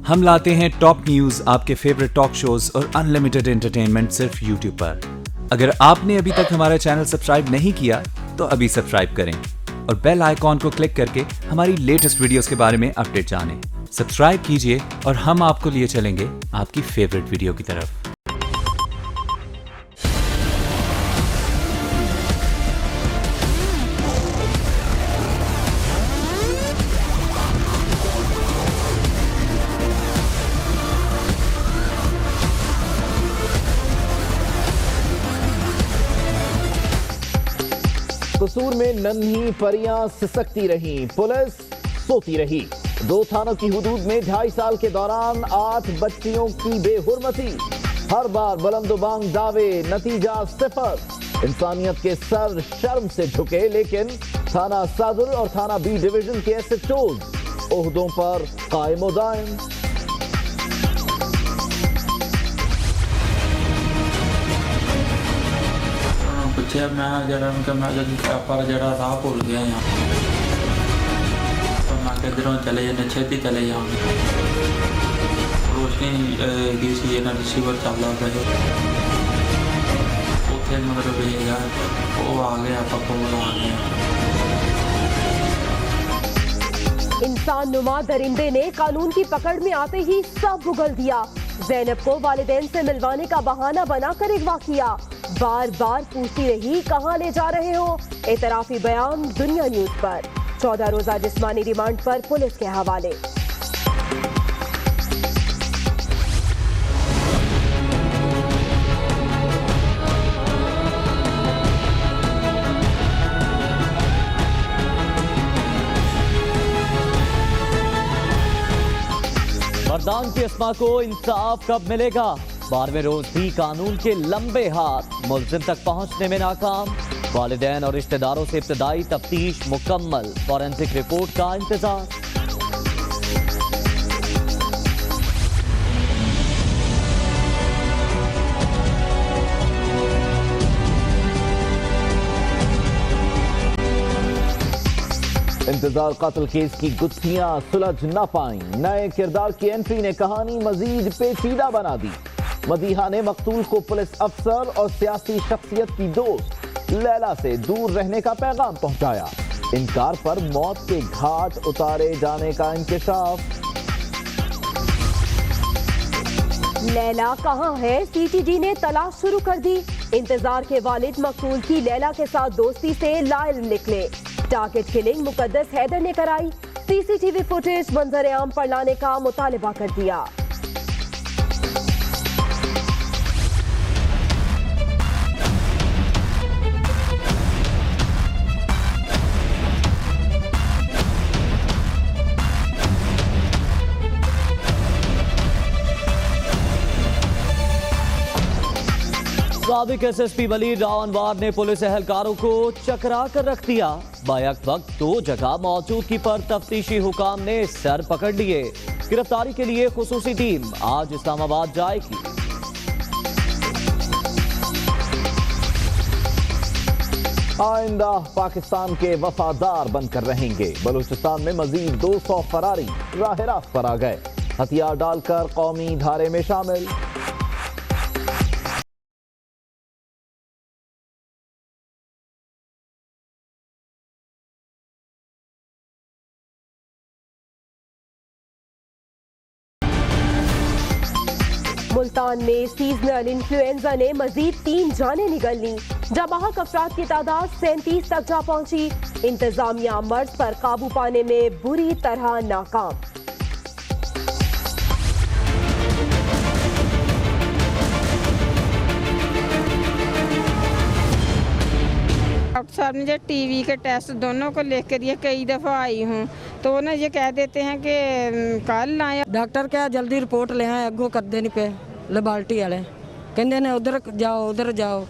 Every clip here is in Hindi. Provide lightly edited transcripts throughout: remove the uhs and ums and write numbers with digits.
हम लाते हैं टॉप न्यूज, आपके फेवरेट टॉक शोज और अनलिमिटेड एंटरटेनमेंट सिर्फ यूट्यूब पर। अगर आपने अभी तक हमारा चैनल सब्सक्राइब नहीं किया तो अभी सब्सक्राइब करें और बेल आइकॉन को क्लिक करके हमारी लेटेस्ट वीडियोस के बारे में अपडेट जानें। सब्सक्राइब कीजिए और हम आपको लिए चलेंगे आपकी फेवरेट वीडियो की तरफ। कसूर में नन्ही परियां सिसकती रहीं, पुलिस सोती रही। 2 थानों की हुदूद में 2.5 साल के दौरान 8 बच्चियों की बेहुरमती। हर बार बुलंदोबांग दावे, नतीजा 0। इंसानियत के सर शर्म से झुके, लेकिन थाना सदर और थाना बी डिवीजन के SHOs ओहदों पर कायम दायम। पूछे मैं राह भूल गया यहाँ तो मैं किधरों चले जाने, छेती चले जाऊँगी। रोशनी गई सी रिसीवर चल रहे उथे मतलब वो आ गया, पप्पा आ गया। इंसान नुमा दरिंदे ने कानून की पकड़ में आते ही सब उगल दिया। ज़ैनब को वालिदैन से मिलवाने का बहाना बनाकर अगवा किया। बार बार पूछती रही कहां ले जा रहे हो। एतराफी बयान दुनिया न्यूज पर। 14 रोजा जिस्मानी रिमांड पर पुलिस के हवाले। मर्दान की अस्मा को इंसाफ कब मिलेगा? 12वें रोज भी कानून के लंबे हाथ मुल्जिम तक पहुंचने में नाकाम। वालिदैन और रिश्तेदारों से इब्तदाई तफ्तीश मुकम्मल, फॉरेंसिक रिपोर्ट का इंतजार। इंतजार कत्ल केस की गुत्थियां सुलझ न पाई। नए किरदार की एंट्री ने कहानी मजीद पेचीदा बना दी। मदीहा ने मकतूल को पुलिस अफसर और सियासी शख्सियत की दोस्त लैला से दूर रहने का पैगाम पहुंचाया। इनकार पर मौत के घाट उतारे जाने का इंकशाफ। लैला कहां है? CTD ने तलाश शुरू कर दी। इंतजार के वालिद मकतूल की लैला के साथ दोस्ती से लाइल निकले। टारगेट किलिंग मुकद्दस हैदर ने कराई। CCTV फुटेज मंजर आम पर लाने का मुतालिबा कर दिया। साबिक SSP वलीद राव अनवार ने पुलिस एहलकारों को चकरा कर रख दिया। बायक वक्त 2 जगह मौजूदगी पर तफ्तीशी हुकाम ने सर पकड़ लिए। गिरफ्तारी के लिए खुसूसी टीम आज इस्लामाबाद जाएगी। आइंदा पाकिस्तान के वफादार बनकर रहेंगे। बलूचिस्तान में मजीद 200 फरारी राह रास्त पर आ गए। हथियार डालकर कौमी धारे में शामिल। मुल्तान में सीजनल इन्फ्लुएंजा ने मजीद 3 जानें निगल ली। जबाहक अफराद की तादाद 37 तक जा पहुंची। इंतजामिया मर्ज पर काबू पाने में बुरी तरह नाकाम। डॉक्टर साहब ने जो टीवी के टेस्ट दोनों को लिख के दिए, कई दफ़ा आई हूँ तो वो ना ये कह देते हैं कि कल आया। डॉक्टर क्या जल्दी रिपोर्ट ले आए, अगो कर देनी पे लेबार्टी वाले कहते ने उधर जाओ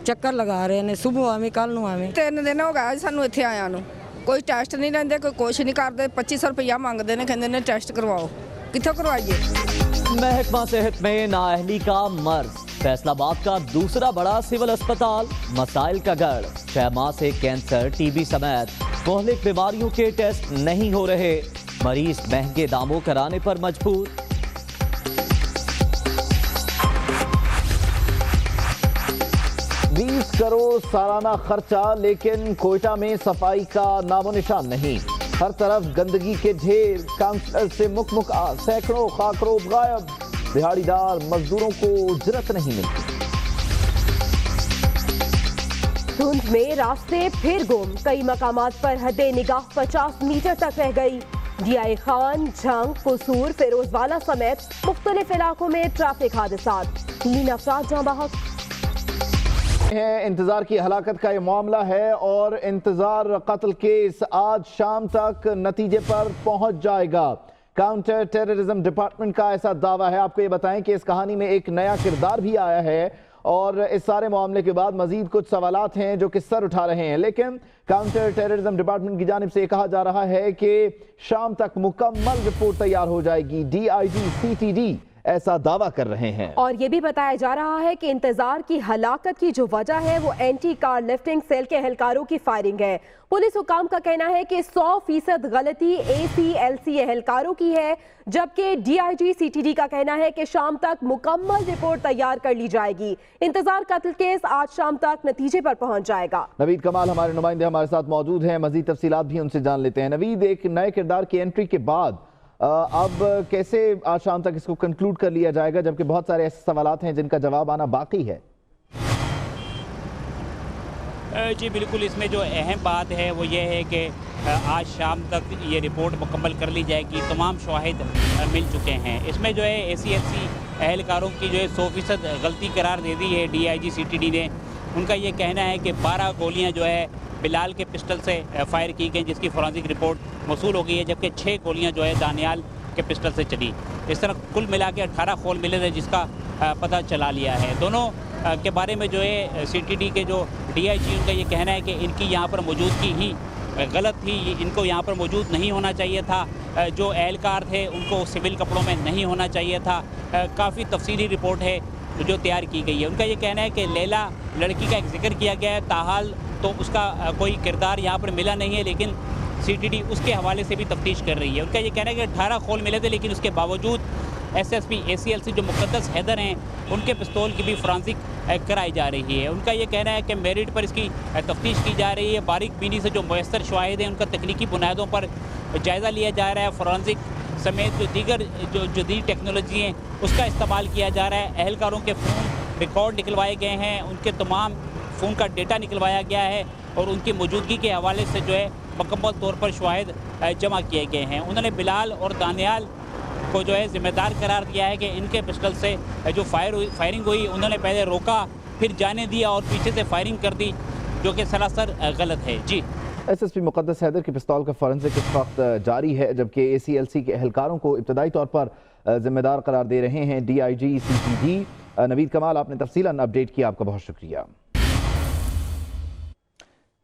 चक्कर लगा रहे ने। सुबह आवे कल नूं आवे। 3 दिन हो गए सानू इत्थे आया नूं, कोई टेस्ट नहीं लेंदे, कोई कुछ नहीं करते। 2500 रुपया मंगते ने, कहते ने टेस्ट करवाओ। कित्थों करवाइए? महकमा सेहत में नाअहली का मर्ज। फैसलाबाद का दूसरा बड़ा सिविल अस्पताल मसाइल का गढ़। 6 माह से कैंसर, टीबी समेत मुहलिक बीमारियों के टेस्ट नहीं हो रहे। मरीज महंगे दामों कराने पर मजबूर। 20 करोड़ सालाना खर्चा, लेकिन कोयटा में सफाई का नामो निशान नहीं। हर तरफ गंदगी के ढेर, काउंसलर से मुक सैकड़ों खाकरों गायब। दिहाड़ीदार मजदूरों को उजरत नहीं मिलती। धुंध में रास्ते फिर गुम, कई मकामात पर हदे निगाह 50 मीटर तक रह गई। डीआई खान, झंग, कसूर, फिरोजवाला समेत मुख्तलिफ इलाकों में ट्रैफिक हादसात, 3 अफराद जाँ बहक। इंतजार की हलाकत का ये मामला है और इंतजार कत्ल केस आज शाम तक नतीजे पर पहुंच जाएगा। काउंटर टेररिज्म डिपार्टमेंट का ऐसा दावा है। आपको ये बताएं कि इस कहानी में एक नया किरदार भी आया है और इस सारे मामले के बाद मजीद कुछ सवालात हैं जो कि सर उठा रहे हैं, लेकिन काउंटर टेररिज्म डिपार्टमेंट की जानिब से कहा जा रहा है कि शाम तक मुकम्मल रिपोर्ट तैयार हो जाएगी। डीआईजी सीटीडी ऐसा दावा कर रहे हैं और ये भी बताया जा रहा है कि इंतजार की हलाकत की जो वजह है वो एंटी कार लिफ्टिंग सेल के एहलकारों की फायरिंग है। पुलिस हुकाम का कहना है कि 100% गलती ACLC एहलकारों की है, जबकि डीआईजी सीटीडी का कहना है कि शाम तक मुकम्मल रिपोर्ट तैयार कर ली जाएगी। इंतजार कत्ल केस आज शाम तक नतीजे पर पहुंच जाएगा। नवीद कमाल हमारे नुमाइंदे हमारे साथ मौजूद हैं, मजीद तफसीलात भी उनसे जान लेते हैं। नवीद, एक नए किरदार की एंट्री के बाद अब कैसे आज शाम तक इसको कंक्लूड कर लिया जाएगा, जबकि बहुत सारे ऐसे सवालात हैं जिनका जवाब आना बाकी है? जी बिल्कुल, इसमें जो अहम बात है वो ये है कि आज शाम तक ये रिपोर्ट मुकम्मल कर ली जाएगी। तमाम शवाहिद मिल चुके हैं। इसमें जो है ACLC एहलकारों की जो है 100% गलती करार दे दी है डीआईजी सीटीडी ने। उनका ये कहना है कि 12 गोलियां जो है बिलाल के पिस्टल से फायर की गई, जिसकी फोरेंसिक रिपोर्ट मौसूल हो गई है, जबकि 6 गोलियां जो है दानियाल के पिस्टल से चली। इस तरह कुल मिला के 18 खोल मिले थे, जिसका पता चला लिया है। दोनों के बारे में जो है सीटीडी के जो डीआईजी उनका ये कहना है कि इनकी यहाँ पर मौजूदगी ही गलत थी, इनको यहाँ पर मौजूद नहीं होना चाहिए था। जो एहलकार थे उनको सिविल कपड़ों में नहीं होना चाहिए था। काफ़ी तफसीली रिपोर्ट है जो तैयार की गई है। उनका ये कहना है कि लैला लड़की का एक जिक्र किया गया है, ताहाल तो उसका कोई किरदार यहाँ पर मिला नहीं है, लेकिन सीटीडी उसके हवाले से भी तफ्तीश कर रही है। उनका ये कहना है कि 18 खोल मिले थे, लेकिन उसके बावजूद एसएसपी ACLC जो मुक़द्दस हैदर हैं उनके पिस्तौल की भी फोरेंसिक कराई जा रही है। उनका ये कहना है कि मेरिट पर इसकी तफ्तीश की जा रही है। बारीक बीनी से जो मुयस्सर शवाहिद हैं उनका तकनीकी बुनियादों पर जायज़ा लिया जा रहा है। फोरेंसिक समेत जो दीगर जो जदीद टेक्नोलॉजी हैं उसका इस्तेमाल किया जा रहा है। एहलकारों के फ़ोन रिकॉर्ड निकलवाए गए हैं, उनके तमाम फ़ोन का डेटा निकलवाया गया है और उनकी मौजूदगी के हवाले से जो है मुकम्मल तौर पर शवाहिद जमा किए गए हैं। उन्होंने बिलाल और दानियाल को जो है ज़िम्मेदार करार दिया है कि इनके पिस्टल से जो फायरिंग हुई, उन्होंने पहले रोका, फिर जाने दिया और पीछे से फायरिंग कर दी, जो कि सरासर गलत है। जी, एसएसपी मुक़द्दस हैदर के पिस्तौल का फोरेंसिक इस वक्त जारी है, जबकि ACLC के एहलकारों को इब्तदाई तौर पर जिम्मेदार करार दे रहे हैं डीआईजी सीटीडी। नवीद कमाल, आपने तफसीलन अपडेट किया, आपका बहुत शुक्रिया।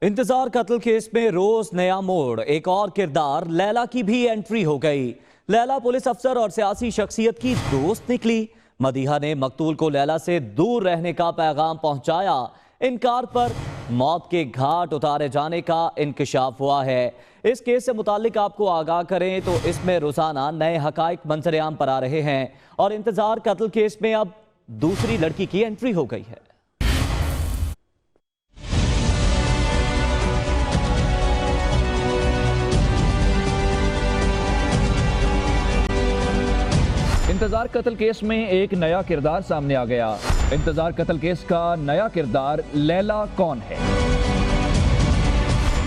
इंतजार कत्ल केस में रोज नया मोड़, एक और किरदार लैला की भी एंट्री हो गई। लैला पुलिस अफसर और सियासी शख्सियत की दोस्त निकली। मदीहा ने मकतूल को लैला से दूर रहने का पैगाम पहुंचाया। इनकार पर मौत के घाट उतारे जाने का इंकशाफ हुआ है। इस केस से मुतालिक आपको आगाह करें तो इसमें रोजाना नए हकाइक मंजर-ए-आम पर आ रहे हैं और इंतजार कत्ल केस में अब दूसरी लड़की की एंट्री हो गई है। इंतजार कत्ल केस में एक नया किरदार सामने आ गया। इंतजार कत्ल केस का नया किरदार लैला कौन है,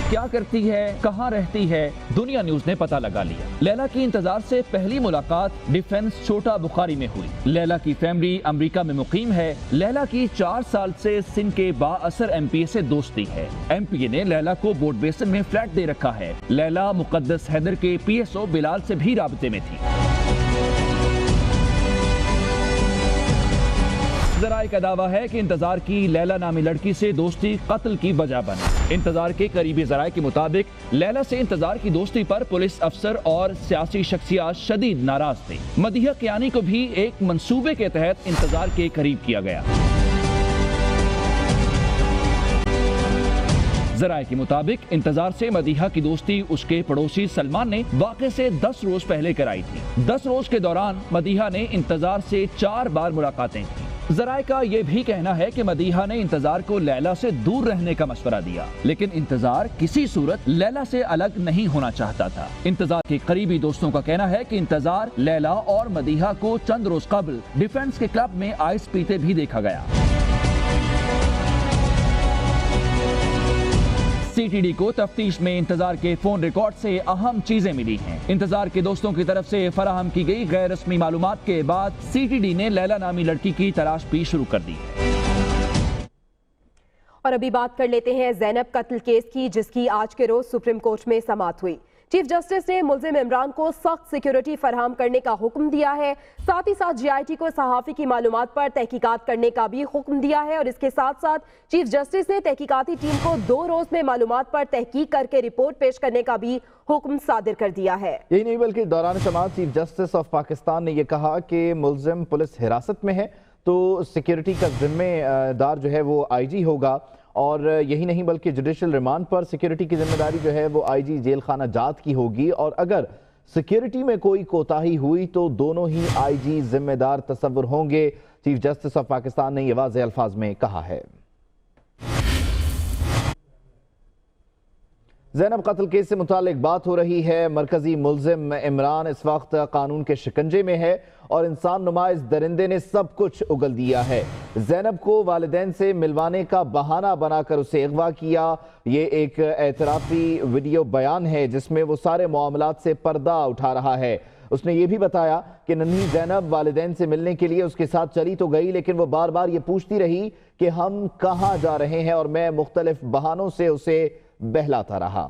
क्या करती है, कहां रहती है, दुनिया न्यूज ने पता लगा लिया। लैला की इंतजार से पहली मुलाकात डिफेंस छोटा बुखारी में हुई। लैला की फैमिली अमेरिका में मुकीम है। लैला की 4 साल से सिंध के बाअसर MPA से दोस्ती है। MPA ने लैला को बोट बेसन में फ्लैट दे रखा है। लैला मुक़द्दस हैदर के PSO बिलाल से भी राबते में थी। ज़राए का दावा है कि इंतजार की लैला नामी लड़की से दोस्ती कत्ल की वजह बनी। इंतजार के करीबी ज़राए के मुताबिक लैला से इंतजार की दोस्ती पर पुलिस अफसर और सियासी शख्सियत शदीद नाराज थे। मदीहा कियानी को भी एक मंसूबे के तहत इंतजार के करीब किया गया। ज़राए के मुताबिक इंतजार से मदीहा की दोस्ती उसके पड़ोसी सलमान ने वाक़े से 10 रोज पहले कराई थी। 10 रोज के दौरान मदीहा ने इंतजार से 4 बार मुलाकातें की। जराए का ये भी कहना है कि मदीहा ने इंतजार को लैला से दूर रहने का मशवरा दिया, लेकिन इंतजार किसी सूरत लैला से अलग नहीं होना चाहता था। इंतजार के करीबी दोस्तों का कहना है कि इंतजार लैला और मदीहा को चंद रोज कबल डिफेंस के क्लब में आइस पीते भी देखा गया। सीटीडी को तफ्तीश में इंतजार के फोन रिकॉर्ड से अहम चीजें मिली हैं। इंतजार के दोस्तों की तरफ से फराहम की गई गैर रस्मी मालूमात के बाद सीटीडी ने लैला नामी लड़की की तलाश भी शुरू कर दी है। और अभी बात कर लेते हैं ज़ैनब कत्ल केस की, जिसकी आज के रोज सुप्रीम कोर्ट में समाअत हुई। चीफ जस्टिस ने मुल्जिम इमरान को सख्त सिक्योरिटी फराहम करने का हुक्म दिया है। साथ ही साथ जीआईटी को सहाफ़ी की मालूमात पर तहकीकात करने का भी हुक्म दिया है। और इसके साथ साथ चीफ जस्टिस ने तहकीकाती टीम को 2 रोज में मालूमात पर तहकीक करके रिपोर्ट पेश करने का भी हुक्म सादिर कर दिया है। यही नहीं बल्कि दौरान समाअत चीफ जस्टिस ऑफ पाकिस्तान ने यह कहा कि मुल्जिम पुलिस हिरासत में है तो सिक्योरिटी का जिम्मेदार जो है वो आईजी होगा। और यही नहीं बल्कि जुडिशल रिमांड पर सिक्योरिटी की जिम्मेदारी जो है वो आईजी जेल खाना जात की होगी। और अगर सिक्योरिटी में कोई कोताही हुई तो दोनों ही आईजी जिम्मेदार तस्वुर होंगे। चीफ जस्टिस ऑफ पाकिस्तान ने यह वाज़ेह अल्फाज में कहा है। ज़ैनब कत्ल केस से मुतालिक बात हो रही है। मरकजी मुल्जिम इमरान इस वक्त कानून के शिकंजे में है और इंसान नुमाइश दरिंदे ने सब कुछ उगल दिया है। ज़ैनब को वालिदैन से मिलवाने का बहाना बनाकर उसे अगवा किया। ये एक एतराफ़ी वीडियो बयान है जिसमें वो सारे मामलात से पर्दा उठा रहा है। उसने ये भी बताया कि नन्ही ज़ैनब वालिदैन से मिलने के लिए उसके साथ चली तो गई, लेकिन वो बार बार ये पूछती रही कि हम कहाँ जा रहे हैं और मैं मुख्तलिफ बहानों से उसे बहलाता रहा।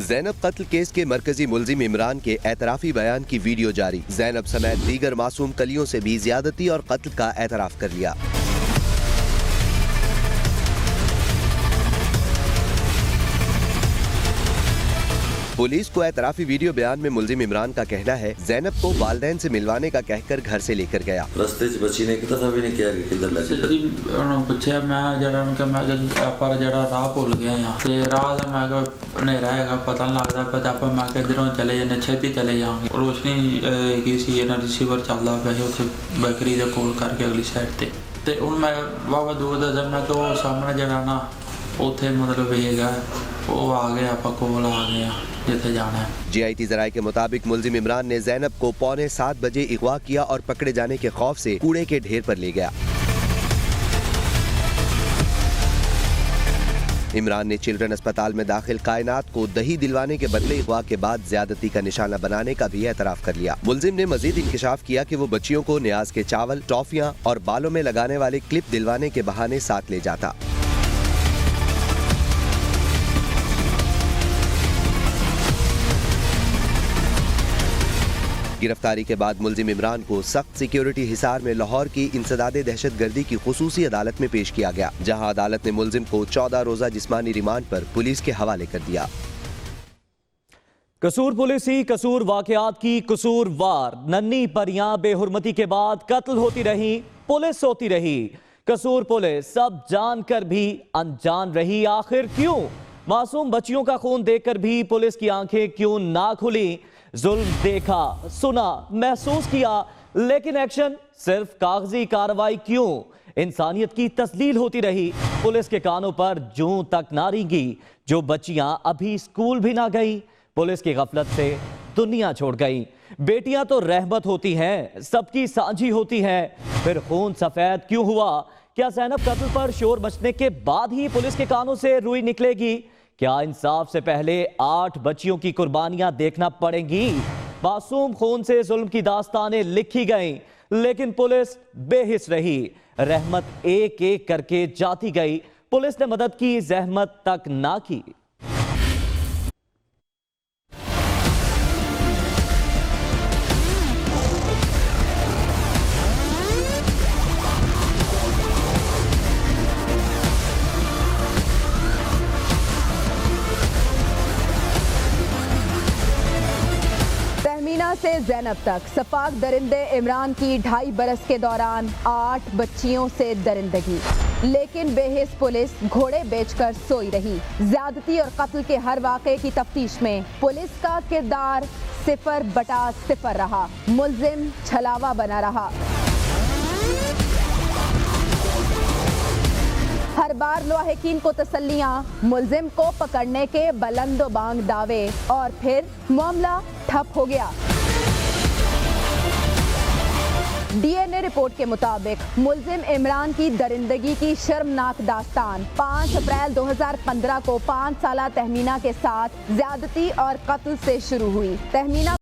ज़ैनब कत्ल केस के मरकजी मुल्जिम इमरान के एतराफी बयान की वीडियो जारी। ज़ैनब समेत दीगर मासूम कलियों से भी ज्यादती और कत्ल का एतराफ कर लिया। पुलिस को एतराफी वीडियो बयान में मुल्जिम इमरान का कहना है ज़ैनब को वालिदैन से मिलवाने का कहकर घर से लेकर गया। रस्ते च बच्ची ने कितना भी नहीं किया कि किधर लगे जी पूछे मैं जरा उनका मैं पर जरा राह भूल गया यहाँ ते राह दा मैं हनेरा है पता नहीं लगता पता पर मैं किधरों चले जाने छेती चले जाऊंगे। रोशनी की सी इन्हां रिसीवर चलदा पिया उत्थे बेकरी दे कोल करके अगली साइड ते हुण मैं वावा दूर दा जब मैं तो सामने जरा ना उत्थे मतलब वेगा वो आ गया आप कोल आ गया जिथे जाना है। जीआईटी जराये के मुताबिक मुल्जिम इमरान ने ज़ैनब को 6:45 बजे अगवा किया और पकड़े जाने के खौफ से कूड़े के ढेर पर ले गया। इमरान ने चिल्ड्रन अस्पताल में दाखिल कायनात को दही दिलवाने के बदले अगवा के बाद ज्यादती का निशाना बनाने का भी एतराफ कर लिया। मुल्जिम ने मजीद इंकशाफ किया कि वो बच्चियों को न्याज के चावल, टॉफियां और बालों में लगाने वाले क्लिप दिलवाने के बहाने साथ ले जाता। गिरफ्तारी के बाद मुल्जिम इमरान को सख्त सिक्योरिटी हिसार में लाहौर की इंसदादे दहशतगर्दी की खुसूसी अदालत में पेश किया गया, जहां अदालत ने मुल्जिम को 14 रोजा जिस्मानी रिमांड पर पुलिस के हवाले कर दिया। कसूर पुलिस ही कसूर वाकयात की कसूरवार। नन्ही परियां बेहुरमती के बाद कत्ल होती रही, पुलिस सोती रही। कसूर पुलिस सब जानकर भी अनजान रही। आखिर क्यों? मासूम बच्चियों का खून देखकर भी पुलिस की आंखें क्यों ना खुली? जुल्म देखा, सुना, महसूस किया, लेकिन एक्शन सिर्फ कागजी कार्रवाई क्यों? इंसानियत की तस्लील होती रही। पुलिस के कानों पर जूं तक ना रेंगी। जो बच्चियां अभी स्कूल भी ना गई, पुलिस की गफलत से दुनिया छोड़ गई। बेटियां तो रहमत होती हैं, सबकी साझी होती हैं, फिर खून सफेद क्यों हुआ? क्या ज़ैनब कत्ल पर शोर मचने के बाद ही पुलिस के कानों से रुई निकलेगी? क्या इंसाफ से पहले 8 बच्चियों की कुर्बानियां देखना पड़ेंगी? मासूम खून से जुल्म की दास्तानें लिखी गईं, लेकिन पुलिस बेहिस रही। रहमत एक एक करके जाती गई। पुलिस ने मदद की, जहमत तक ना की। से जैनब तक। सफाक दरिंदे इमरान की 2.5 बरस के दौरान 8 बच्चियों से दरिंदगी, लेकिन बेहिस पुलिस घोड़े बेचकर सोई रही। ज्यादती और कत्ल के हर वाक़े की तफ्तीश में पुलिस का किरदार 0/0 रहा। मुल्जिम छलावा बना रहा। हर बार लाहिकीन को तसल्लियां, मुल्जिम को पकड़ने के बुलंदो बांग दावे और फिर मामला ठप हो गया। डीएनए रिपोर्ट के मुताबिक मुल्जिम इमरान की दरिंदगी की शर्मनाक दास्तान 5 अप्रैल 2015 को 5 साला तहमीना के साथ ज्यादती और कत्ल से शुरू हुई। तहमीना